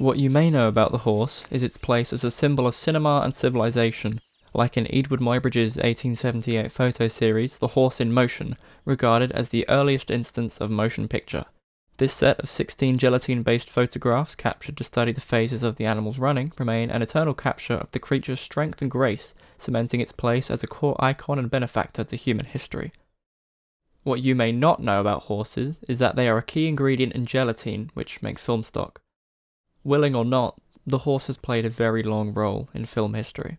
What you may know about the horse is its place as a symbol of cinema and civilization, like in Eadweard Muybridge's 1878 photo series, The Horse in Motion, regarded as the earliest instance of motion picture. This set of 16 gelatine-based photographs captured to study the phases of the animal's running remain an eternal capture of the creature's strength and grace, cementing its place as a core icon and benefactor to human history. What you may not know about horses is that they are a key ingredient in gelatine, which makes film stock. Willing or not, the horse has played a very long role in film history.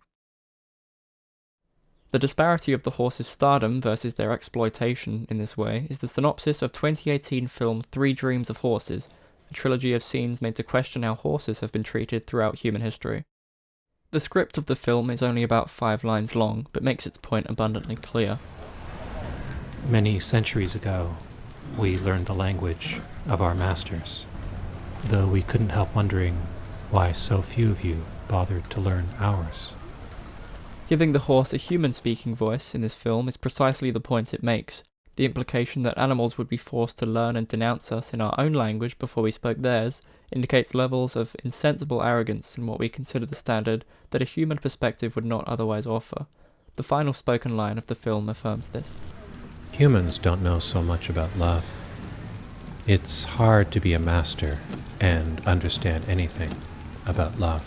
The disparity of the horse's stardom versus their exploitation in this way is the synopsis of 2018 film Three Dreams of Horses, a trilogy of scenes made to question how horses have been treated throughout human history. The script of the film is only about 5 lines long, but makes its point abundantly clear. Many centuries ago, we learned the language of our masters, though we couldn't help wondering why so few of you bothered to learn ours. Giving the horse a human-speaking voice in this film is precisely the point it makes. The implication that animals would be forced to learn and denounce us in our own language before we spoke theirs indicates levels of insensible arrogance in what we consider the standard that a human perspective would not otherwise offer. The final spoken line of the film affirms this. Humans don't know so much about love. It's hard to be a master and understand anything about love.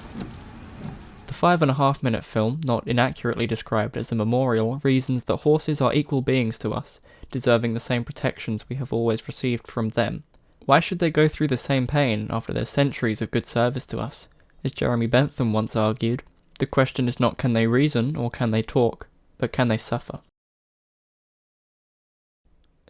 The 5.5-minute film, not inaccurately described as a memorial, reasons that horses are equal beings to us, deserving the same protections we have always received from them. Why should they go through the same pain after their centuries of good service to us? As Jeremy Bentham once argued, the question is not can they reason or can they talk, but can they suffer?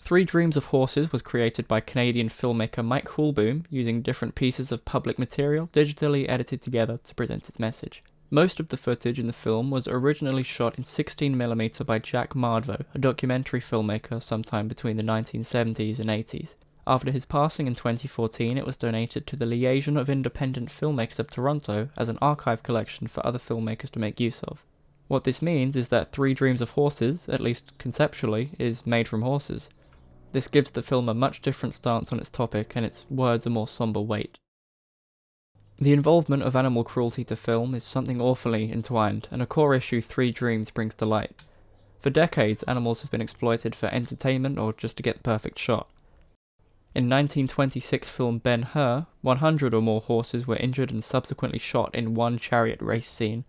Three Dreams of Horses was created by Canadian filmmaker Mike Hoolboom using different pieces of public material digitally edited together to present its message. Most of the footage in the film was originally shot in 16mm by Jack Mardvo, a documentary filmmaker sometime between the 1970s and 80s. After his passing in 2014, it was donated to the Liaison of Independent Filmmakers of Toronto as an archive collection for other filmmakers to make use of. What this means is that Three Dreams of Horses, at least conceptually, is made from horses. This gives the film a much different stance on its topic, and its words a more somber weight. The involvement of animal cruelty to film is something awfully entwined, and a core issue Three Dreams brings to light. For decades, animals have been exploited for entertainment or just to get the perfect shot. In 1926 film Ben-Hur, 100 or more horses were injured and subsequently shot in one chariot race scene.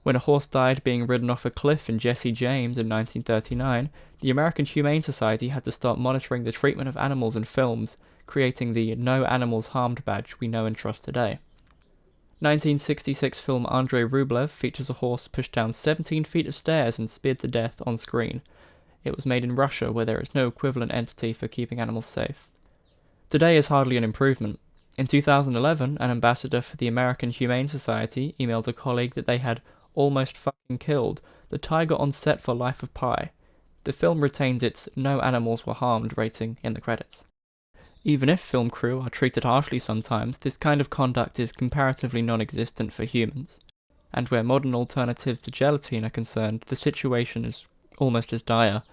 When a horse died being ridden off a cliff in Jesse James in 1939, the American Humane Society had to start monitoring the treatment of animals in films, creating the No Animals Harmed badge we know and trust today. 1966 film Andrei Rublev features a horse pushed down 17 feet of stairs and speared to death on screen. It was made in Russia, where there is no equivalent entity for keeping animals safe. Today is hardly an improvement. In 2011, an ambassador for the American Humane Society emailed a colleague that they had almost fucking killed the tiger on set for Life of Pi. The film retains its No Animals Were Harmed rating in the credits. Even if film crew are treated harshly sometimes, this kind of conduct is comparatively non-existent for humans. And where modern alternatives to gelatine are concerned, the situation is almost as dire.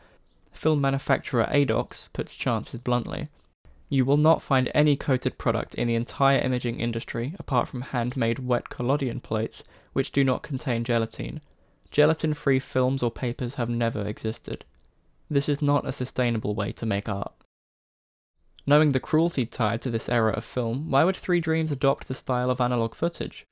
Film manufacturer Adox puts chances bluntly. You will not find any coated product in the entire imaging industry, apart from handmade wet collodion plates, which do not contain gelatine. Gelatin-free films or papers have never existed. This is not a sustainable way to make art. Knowing the cruelty tied to this era of film, why would Three Dreams adopt the style of analog footage?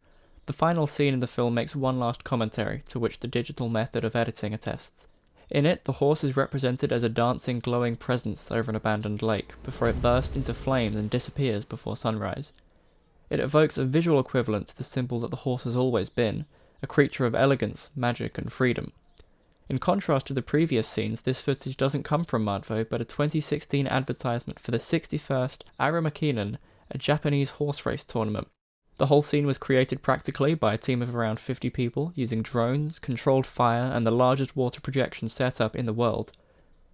The final scene in the film makes one last commentary, to which the digital method of editing attests. In it, the horse is represented as a dancing, glowing presence over an abandoned lake, before it bursts into flames and disappears before sunrise. It evokes a visual equivalent to the symbol that the horse has always been, a creature of elegance, magic, and freedom. In contrast to the previous scenes, this footage doesn't come from Mardvo, but a 2016 advertisement for the 61st Aramakinen, a Japanese horse race tournament. The whole scene was created practically by a team of around 50 people, using drones, controlled fire, and the largest water projection setup in the world.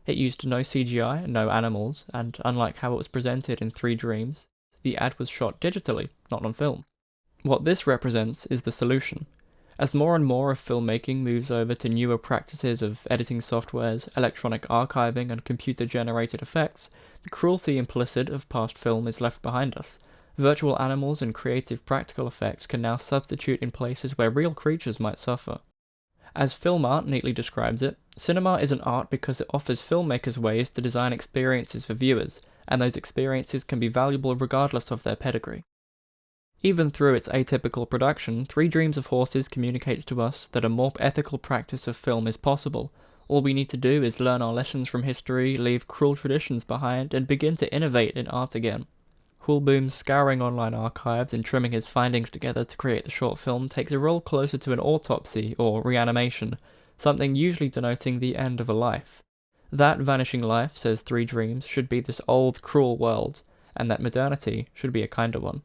It used no CGI, no animals, and unlike how it was presented in Three Dreams, the ad was shot digitally, not on film. What this represents is the solution. As more and more of filmmaking moves over to newer practices of editing softwares, electronic archiving, and computer-generated effects, the cruelty implicit of past film is left behind us, Virtual animals and creative practical effects can now substitute in places where real creatures might suffer. As film art neatly describes it, cinema is an art because it offers filmmakers ways to design experiences for viewers, and those experiences can be valuable regardless of their pedigree. Even through its atypical production, Three Dreams of Horses communicates to us that a more ethical practice of film is possible. All we need to do is learn our lessons from history, leave cruel traditions behind, and begin to innovate in art again. Hoolboom's scouring online archives and trimming his findings together to create the short film takes a role closer to an autopsy or reanimation, something usually denoting the end of a life. That vanishing life, says Three Dreams, should be this old, cruel world, and that modernity should be a kinder one.